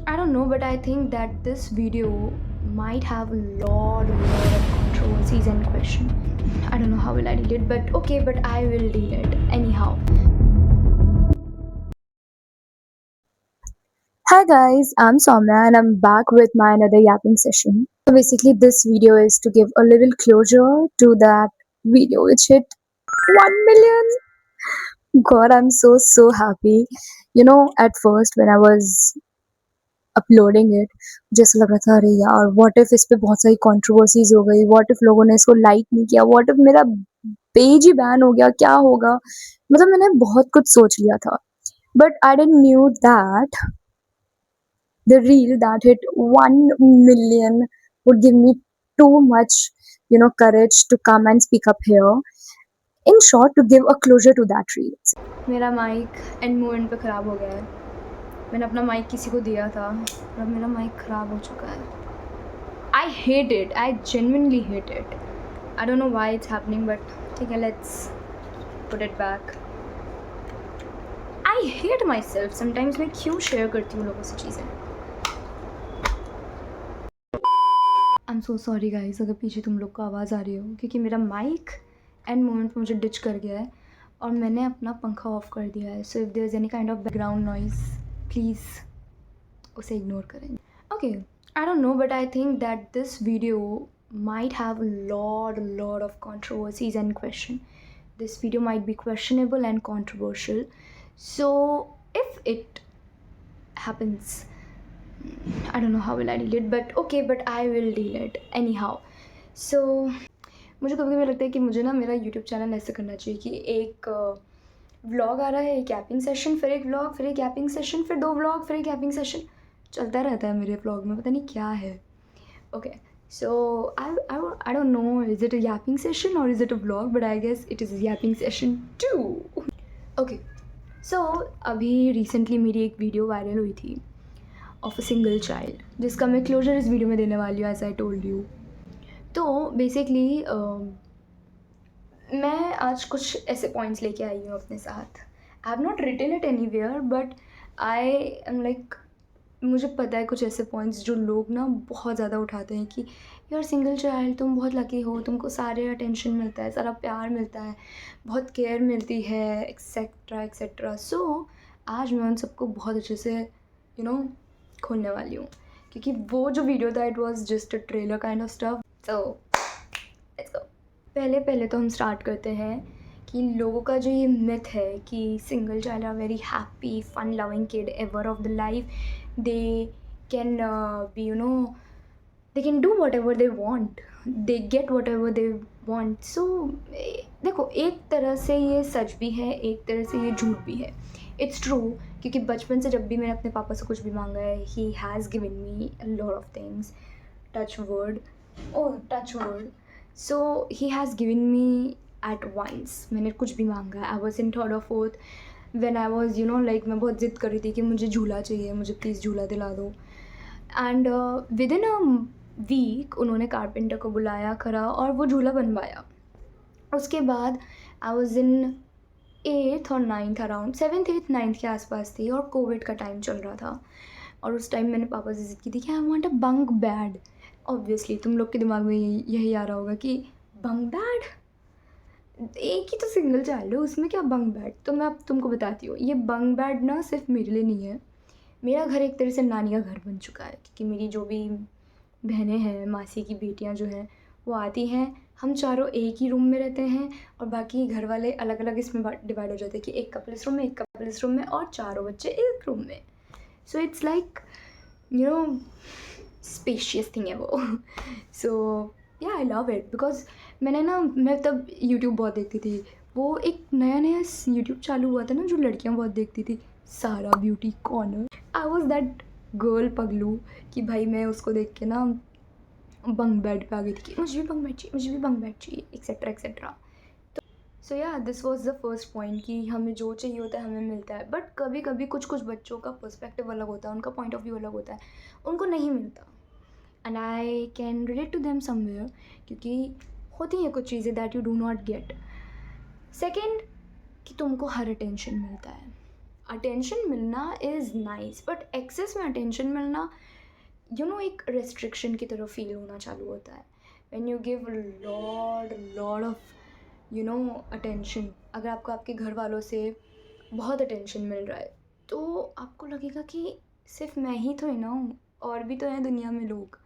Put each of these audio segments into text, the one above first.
I don't know, but I think that this video might have a lot of controversies and question. I don't know how will I deal it, but okay, but I will deal it anyhow. Hi guys, I'm Soumya and I'm back with my another yapping session. So basically this video is to give a little closure to that video which hit 1 million. God, I'm so happy. At first when I was uploading it, जैसा लग रहा था अरे यार what if इस पे बहुत सारी controversies हो गई, what if लोगों ने इसको like नहीं किया, what if मेरा पेज ही बैन हो गया, क्या होगा। मतलब मैंने बहुत कुछ सोच लिया था, but I didn't knew that the reel that hit 1 million would give me too much, courage to come and speak up here. In short, to give a closure to that reel. मेरा mic end moment पे ख़राब हो गया है. मैंने अपना mic किसी को दिया था और अब मेरा माइक ख़राब हो चुका है. I hate it. I genuinely hate it. I don't know why it's happening, but ठीक है, let's put it back. I hate myself. Sometimes मैं क्यों शेयर करती हूँ लोगों से चीज़ें. I am so sorry guys अगर पीछे तुम लोग को आवाज़ आ रही हो, क्योंकि मेरा माइक एंड मोमेंट पे मुझे डिच कर गया है और मैंने अपना पंखा ऑफ कर दिया है. So if there is any kind of background noise, please उसे इग्नोर करें. Okay, I don't know, but I think that this video might have a lot of controversies and question. This video might be questionable and controversial. So if it happens, I don't know how will I deal it, but okay, but I will deal it anyhow. So मुझे कभी कभी लगता है कि मुझे ना मेरा YouTube channel ऐसे करना चाहिए कि एक व्लॉग आ रहा है, एक ऐपिंग सेशन, फिर एक व्लॉग, फिर एक ऐपिंग सेशन, फिर 2 व्लॉग, फिर एक ऐपिंग सेशन. चलता रहता है मेरे व्लॉग में, पता नहीं क्या है. Okay, so I don't know is it a yapping session और is it a vlog, but I guess it is yapping session too. Okay, so अभी रिसेंटली मेरी एक वीडियो वायरल हुई थी ऑफ अ सिंगल चाइल्ड, जिसका मैं closure इस video में देने वाली हूँ, एज आई टोल्ड यू. तो बेसिकली मैं आज कुछ ऐसे पॉइंट्स लेके आई हूँ अपने साथ. I have not written it anywhere, but I am like, मुझे पता है कुछ ऐसे पॉइंट्स जो लोग ना बहुत ज़्यादा उठाते हैं कि यार सिंगल चाइल्ड, तुम बहुत लकी हो, तुमको सारे अटेंशन मिलता है, सारा प्यार मिलता है, बहुत केयर मिलती है, एक्सेट्रा एक्सेट्रा. सो आज मैं उन सबको बहुत अच्छे से खोलने वाली हूँ, क्योंकि वो जो वीडियो था it was just a trailer kind of stuff. So let's go. पहले पहले तो हम स्टार्ट करते हैं कि लोगों का जो ये मिथ है कि single child are very happy fun loving kid ever of the life. They can be they can do whatever they want, they get whatever they want. So देखो, एक तरह से ये सच भी है, एक तरह से ये झूठ भी है. इट्स ट्रू, क्योंकि बचपन से जब भी मैंने अपने पापा से कुछ भी मांगा है, he has given me a lot of things. Touch wood, oh touch wood. So he has given me at once. मैंने कुछ भी मांगा है, आई वॉज इन थर्ड और fourth, when I was like, मैं बहुत ज़िद कर रही थी कि मुझे झूला चाहिए, मुझे प्लीज़ झूला दिला दो. And within a week उन्होंने कारपेंटर को बुलाया, करा और वो झूला बनवाया. उसके बाद आई वॉज इन 8th और 9th, around 7th 8th 9th के आसपास थी, और कोविड का टाइम चल रहा था. और उस टाइम मैंने पापा से ज़िद की थी कि I want a bunk bad. Obviously तुम लोग के दिमाग में यही आ रहा होगा कि बंक बैड, एक ही तो सिंगल चाइल्ड है, उसमें क्या बंक बैड. तो मैं अब तुमको बताती हूँ, ये बंक बैड ना सिर्फ मेरे लिए नहीं है. मेरा घर एक तरह से नानी का घर बन चुका है, क्योंकि मेरी जो भी बहनें हैं, मासी की बेटियां जो हैं, वो आती हैं, हम चारों एक ही रूम में रहते हैं, और बाकी घर वाले अलग अलग इसमें डिवाइड हो जाते हैं कि एक कपल इस रूम में, एक कपल इस रूम में, और चारों बच्चे एक रूम में. So it's like spacious thing है वो. सो या आई लव इट, बिकॉज मैं तब यूट्यूब बहुत देखती थी. वो एक नया नया यूट्यूब चालू हुआ था ना, जो लड़कियां बहुत देखती थी, सारा beauty corner. I was that girl पगलू, कि भाई मैं उसको देख के ना बंक बेड पे आ गई थी कि मुझे भी बंक बेड चाहिए, मुझे भी बंक बेड चाहिए, एक्सेट्रा एक्सेट्रा. सो या this was the first point कि हमें जो चाहिए होता है हमें मिलता है. बट कभी कभी कुछ कुछ बच्चों का पर्सपेक्टिव अलग होता है, उनका पॉइंट ऑफ व्यू अलग होता है, उनको नहीं मिलता. And I can relate to them somewhere, क्योंकि होती हैं कुछ चीज़ें that you do not get. Second, कि तुमको हर अटेंशन मिलता है. अटेंशन मिलना इज़ नाइस, बट एक्सेस में अटेंशन मिलना एक रेस्ट्रिक्शन की तरह फील होना चालू होता है। When you give lot of attention, अगर आपको आपके घर वालों से बहुत अटेंशन मिल रहा है तो आपको लगेगा कि सिर्फ मैं ही तो है ना हूँ, और भी तो हैं दुनिया में लोग।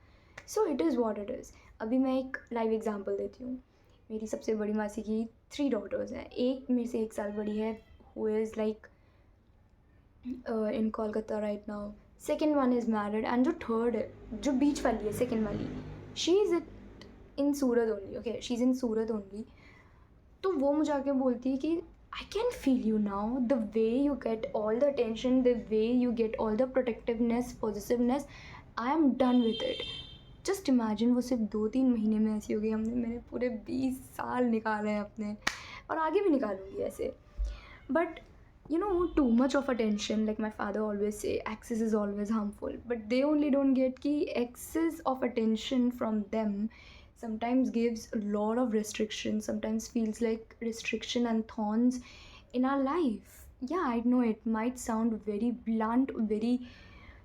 So it is what it is. अभी मैं एक लाइव एग्जांपल देती हूँ। मेरी सबसे बड़ी मासी की 3 डॉटर्स हैं। एक मेरे से 1 साल बड़ी है, who is like in Kolkata right now. Second one is married, and जो थर्ड है, जो बीच वाली है, सेकेंड वाली, she is in Surat only. Okay, she is in Surat only. तो वो मुझे आके बोलती है कि I can feel you now, the way you get all the attention, the way you get all the protectiveness, positiveness, I am done with it. Just imagine, वो सिर्फ 2-3 महीने में ऐसी हो गई। मैंने पूरे 20 साल निकाले हैं अपने, और आगे भी निकालूंगी ऐसे। But too much of attention, like my father always say, excess is always harmful, but they only don't get ki excess of attention from them sometimes gives a lot of restriction, sometimes feels like restriction and thorns in our life. Yeah, I know it might sound very blunt, very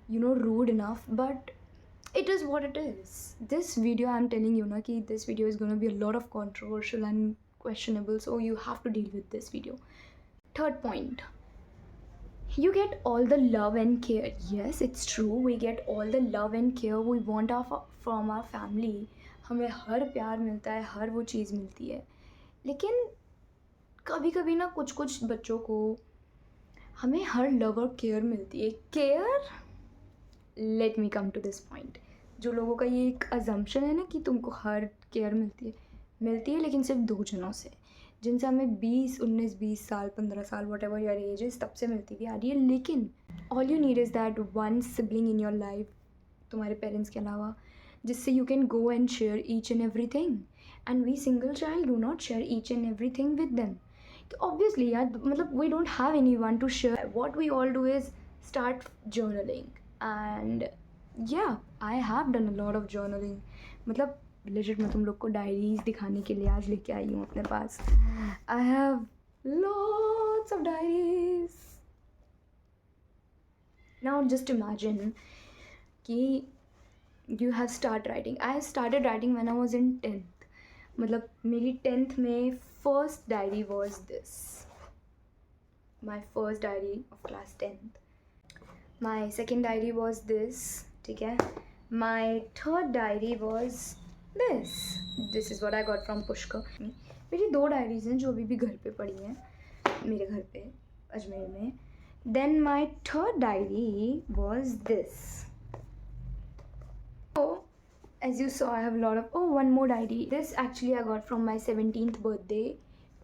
rude enough, but it is what it is. This video I'm telling you na ki this video is going to be a lot of controversial and questionable, so you have to deal with this video. Third point, you get all the love and care. Yes, it's true, we get all the love and care we want from our family. हमें हर प्यार मिलता है, हर वो चीज़ मिलती है, लेकिन कभी कभी ना कुछ कुछ बच्चों को हमें हर लव और केयर मिलती है। Care, let me come to this point. जो लोगों का ये एक अजम्पशन है ना कि तुमको हर केयर मिलती है लेकिन सिर्फ 2 जनों से, जिनसे हमें 20 साल 15 साल whatever your age is, तब से मिलती भी आ रही है। लेकिन all you need is that one sibling in your life, तुम्हारे पेरेंट्स के अलावा, जिससे you can go and share each and everything. And we single child do not share each and everything with them. तो obviously यार, मतलब we don't have anyone to share. What we all do is start journaling, and या I have done a lot of journaling. मतलब legit मैं तुम लोग को diaries दिखाने के लिए आज लेके आई हूँ अपने पास। I have lots of diaries. Now just imagine कि you have start writing. I started writing when I was in 10th। मतलब मेरी 10th में first diary was this, my first diary of class 10th। My second diary was this, ठीक है। My third diary was this is what I got from Pushkar. मेरी 2 diaries हैं जो अभी भी घर पे पड़ी हैं, मेरे घर पे अजमेर में। Then my third diary was this. So, as you saw, I have a lot of, one more diary. This actually I got from my 17th birthday.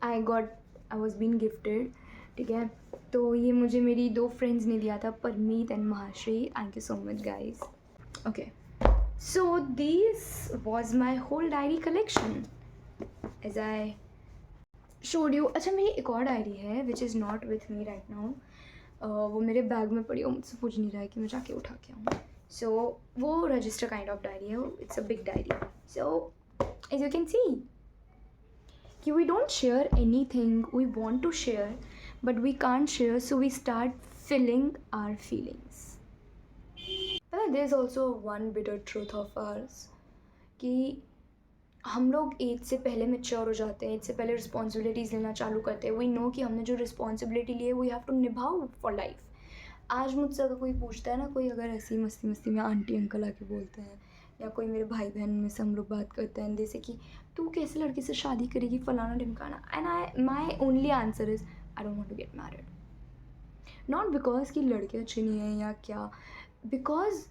I was being gifted, ठीक है। तो ये मुझे मेरी 2 फ्रेंड्स ने दिया था, Parmeet and Mahashri. Thank you so much guys. Okay, so this was my whole diary collection as I showed you. अच्छा, मेरी एक और डायरी है which is not with me right now. वो मेरे बैग में पड़ी, वो मुझसे पूछ नहीं रहा है कि मैं जाके उठा के आऊँ। सो वो रजिस्टर काइंड ऑफ डायरी है, it's a big diary. So as you can see कि we don't share anything we want to share, but we can't share, so we start filling our feelings. There is also one bitter truth of ours कि हम लोग as से पहले mature हो जाते हैं, as से पहले रिस्पॉन्सिबिलिटीज़ लेना चालू करते हैं। वी नो कि हमने जो रिस्पॉन्सिबिलिटी ली है वी हैव टू निभाओ फॉर लाइफ। आज मुझसे अगर कोई पूछता है ना, कोई अगर ऐसी मस्ती में आंटी अंकल आके बोलते हैं, या कोई मेरे भाई बहन में से हम लोग बात करते हैं जैसे कि तू कैसे लड़के से शादी करेगी, फलाना ढिमकाना, and my only answer is I don't want to get married. Not because कि लड़के अच्छे नहीं हैं या क्या, because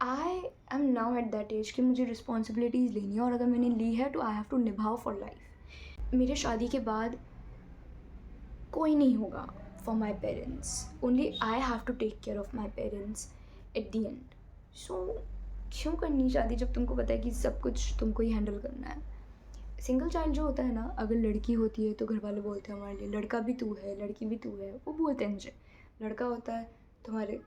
I am now at that age कि मुझे रिस्पॉन्सिबिलिटीज़ लेनी है, और अगर मैंने ली है तो आई हैव टू निभाओ फॉर लाइफ। मेरे शादी के बाद कोई नहीं होगा for my parents, only I have to take care of my parents at the end. सो क्यों करनी शादी जब तुमको पता है कि सब कुछ तुमको ही हैंडल करना है। सिंगल चाइल्ड जो होता है ना, अगर लड़की होती है तो घर वाले बोलते हैं हमारे लिए लड़का भी तू है, लड़की भी तू है। वो बोलते हैं मुझे, लड़का होता है तुम्हारे,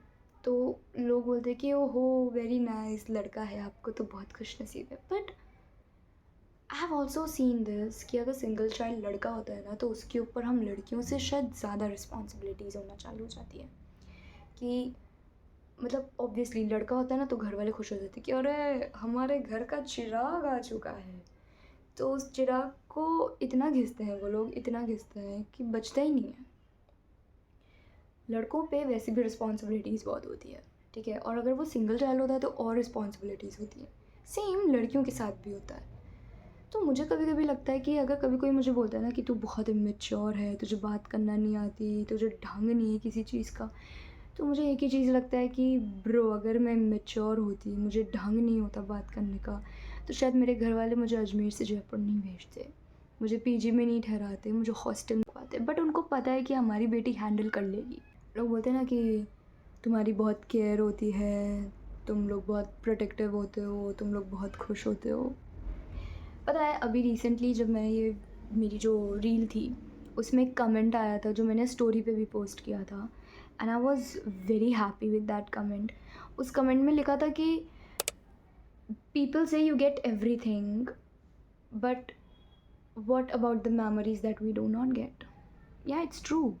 तो लोग बोलते हैं कि ओ हो वेरी नाइस, लड़का है आपको तो बहुत खुश नसीब है। But I have also seen this कि अगर सिंगल चाइल्ड लड़का होता है ना, तो उसके ऊपर हम लड़कियों से शायद ज़्यादा रिस्पॉन्सिबिलिटीज़ होना चालू हो जाती है। कि मतलब ऑब्वियसली लड़का होता है ना, तो घर वाले खुश हो जाते हैं कि अरे हमारे घर का चिराग आ चुका है। तो उस चिराग को इतना घिसते हैं वो लोग, इतना घिसते हैं कि बचता ही नहीं है। लड़कों पे वैसे भी रिस्पॉन्सिबिलिटीज़ बहुत होती है, ठीक है, और अगर वो सिंगल चाइल्ड होता है तो और रिस्पॉन्सिबिलिटीज़ होती है। सेम लड़कियों के साथ भी होता है। तो मुझे कभी कभी लगता है कि अगर कभी कोई मुझे बोलता है ना कि तू बहुत इमेच्योर है, तुझे बात करना नहीं आती, तुझे ढंग नहीं है किसी चीज़ का, तो मुझे एक ही चीज़ लगता है कि ब्रो, अगर मैं मैच्योर होती, मुझे ढंग नहीं होता बात करने का, तो शायद मेरे घर वाले मुझे अजमेर से जयपुर नहीं भेजते, मुझे पीजी में नहीं ठहराते, मुझे हॉस्टल में पाते। बट उनको पता है कि हमारी बेटी हैंडल कर लेगी। लोग बोलते हैं ना कि तुम्हारी बहुत केयर होती है, तुम लोग बहुत प्रोटेक्टिव होते हो, तुम लोग बहुत खुश होते हो। पता है अभी रिसेंटली जब मैं ये मेरी जो रील थी उसमें एक कमेंट आया था जो मैंने स्टोरी पे भी पोस्ट किया था, and I was very happy with that comment. उस कमेंट में लिखा था कि पीपल से you get everything, but what about the memories that we do not get. Yeah it's true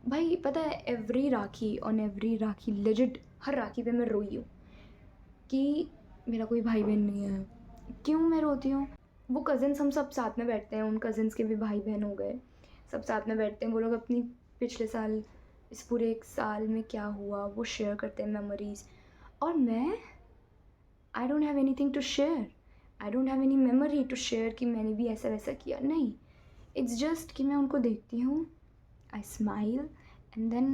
भाई। पता है every Rakhi, on every Rakhi, legit हर राखी पे मैं रोई हूँ कि मेरा कोई भाई बहन नहीं है। क्यों मैं रोती हूँ? वो कज़िन्स हम सब साथ में बैठते हैं, उन कज़िन्स के भी भाई बहन हो गए, सब साथ में बैठते हैं, वो लोग अपनी पिछले साल, इस पूरे 1 साल में क्या हुआ वो शेयर करते हैं मेमोरीज़। और मैं, I don't have anything to share, I don't have any memory to share कि मैंने भी ऐसा वैसा किया। नहीं, इट्स जस्ट कि मैं उनको देखती हूँ, I smile and then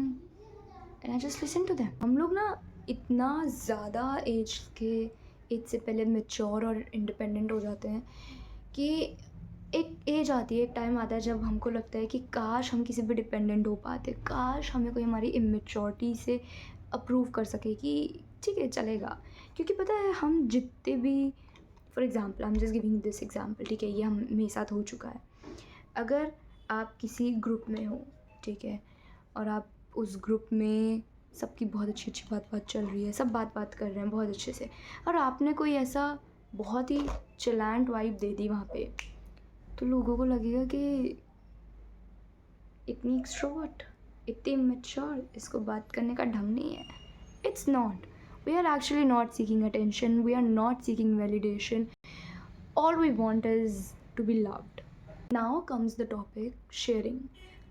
and I just listen to them. हम लोग ना इतना ज़्यादा एज से पहले मेच्योर और इंडिपेंडेंट हो जाते हैं कि एक एज आती है, एक टाइम आता है जब हमको लगता है कि काश हम किसी पे डिपेंडेंट हो पाते, काश हमें कोई हमारी इमेच्योरिटी से अप्रूव कर सके कि ठीक है चलेगा। क्योंकि पता है हम जितने भी, for example I am just giving this example, ठीक है, ये हम मेरे साथ हो चुका है। अगर आप किसी ग्रुप में हो, ठीक है, और आप उस ग्रुप में सबकी बहुत अच्छी अच्छी बात चल रही है, सब बात कर रहे हैं बहुत अच्छे से, और आपने कोई ऐसा बहुत ही चिलैंट वाइब दे दी वहाँ पे, तो लोगों को लगेगा कि इतनी एक्सट्रोवर्ट, इतनी इमेच्योर, इसको बात करने का ढंग नहीं है। It's not, we are actually not seeking attention, we are not seeking validation, all we want is to be loved. Now comes the topic sharing.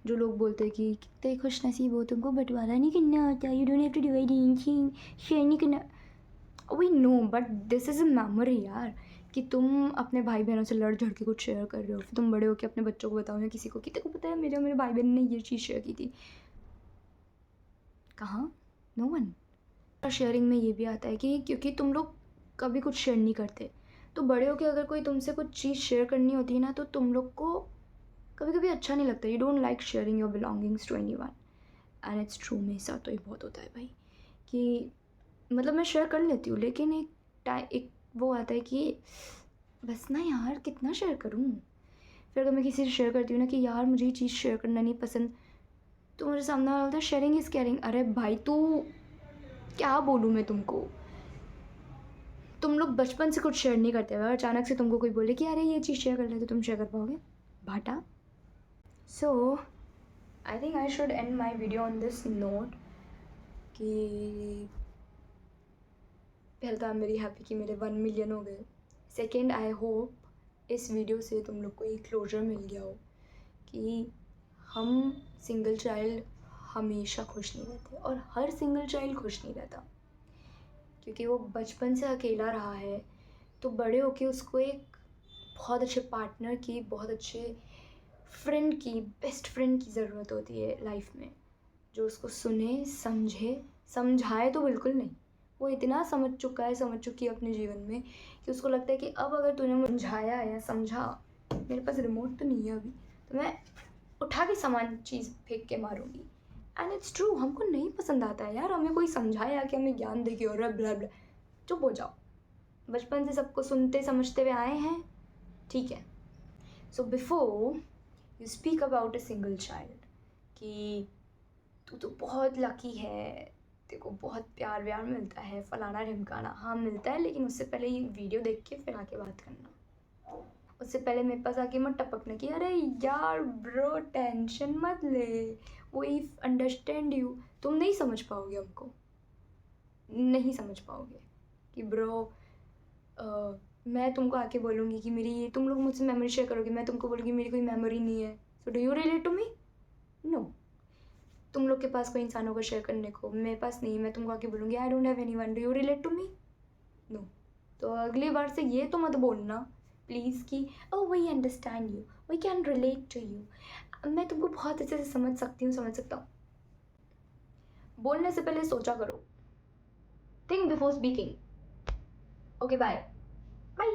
जो लोग बोलते हैं कि कितने खुश नसीब हो, तुमको बंटवारा नहीं करना होता, you don't have to divide anything, share नहीं करना। We know, but this is a memory यार, कि तुम अपने भाई बहनों से लड़ झड़ के कुछ शेयर कर रहे हो, फिर तुम बड़े हो के अपने बच्चों को बताओ या किसी को कि तेरे को पता है मेरे भाई बहन ने ये चीज़ शेयर की थी। कहाँ? No one. शेयरिंग में ये भी आता है कि क्योंकि तुम लोग कभी कुछ शेयर नहीं करते, तो बड़े हो के अगर कोई तुमसे कुछ चीज़ शेयर करनी होती है ना, तो तुम लोग को कभी कभी अच्छा नहीं लगता। You don't like sharing your belongings to anyone, and it's true, मेरे साथ तो ये बहुत होता है भाई। कि मतलब मैं शेयर कर लेती हूँ, लेकिन एक वो आता है कि बस ना यार कितना शेयर करूँ। फिर अगर मैं किसी से शेयर करती हूँ ना कि यार मुझे ये चीज़ शेयर करना नहीं पसंद, तो मुझे सामने वाला बोलता है शेयरिंग इज़ केयरिंग। अरे भाई तू, क्या बोलूँ मैं तुमको, तुम लोग बचपन से कुछ शेयर नहीं करते हो, अचानक से तुमको कोई बोले कि अरे ये चीज़ शेयर कर ले, तो तुम शेयर कर पाओगे? भाटा। So I think I should end my video on this note कि पहले तो आई एम वेरी हैप्पी कि मेरे 1 मिलियन हो गए। सेकेंड, आई होप इस वीडियो से तुम लोग को एक क्लोजर मिल गया हो कि हम सिंगल चाइल्ड हमेशा खुश नहीं रहते, और हर सिंगल चाइल्ड खुश नहीं रहता, क्योंकि वो बचपन से अकेला रहा है, तो बड़े होके उसको एक बहुत अच्छे पार्टनर की, बहुत अच्छे फ्रेंड की, बेस्ट फ्रेंड की ज़रूरत होती है लाइफ में, जो उसको सुने, समझे, समझाए तो बिल्कुल नहीं, वो इतना समझ चुका है, समझ चुकी है अपने जीवन में कि उसको लगता है कि अब अगर तूने मुझे समझाया या समझा, मेरे पास रिमोट तो नहीं है अभी, तो मैं उठा के सामान चीज़ फेंक के मारूंगी। एंड इट्स ट्रू, हमको नहीं पसंद आता है यार हमें कोई समझाया कि हमें ज्ञान दे कि और ब्ला ब्ला, चुप हो जाओ। बचपन से सबको सुनते समझते हुए आए हैं, ठीक है। So before you speak about a single child कि तू तो बहुत लकी है, तेरे को बहुत प्यार व्यार मिलता है, फलाना ढिमकाना, हाँ मिलता है, लेकिन उससे पहले ये वीडियो देख के फिर आके बात करना। उससे पहले मेरे पास आके मत टपकना कि अरे यार ब्रो टेंशन मत ले, वो इफ अंडरस्टैंड यू, तुम नहीं समझ पाओगे हमको, नहीं समझ पाओगे कि ब्रो मैं तुमको आके बोलूँगी कि मेरी ये, तुम लोग मुझसे मेमोरी शेयर करोगे, मैं तुमको बोलूँगी मेरी कोई मेमोरी नहीं है, so do you relate to me? No. तुम लोग के पास कोई इंसान होगा शेयर करने को, मेरे पास नहीं, मैं तुमको आके बोलूँगी I don't have anyone, do you relate to me? No. तो अगली बार से ये तो मत बोलना प्लीज़ कि oh we understand you, we can relate to you. मैं तुमको बहुत अच्छे से समझ सकती हूँ, समझ सकता हूँ। बोलने से पहले सोचा करो, think before speaking. Okay bye bye.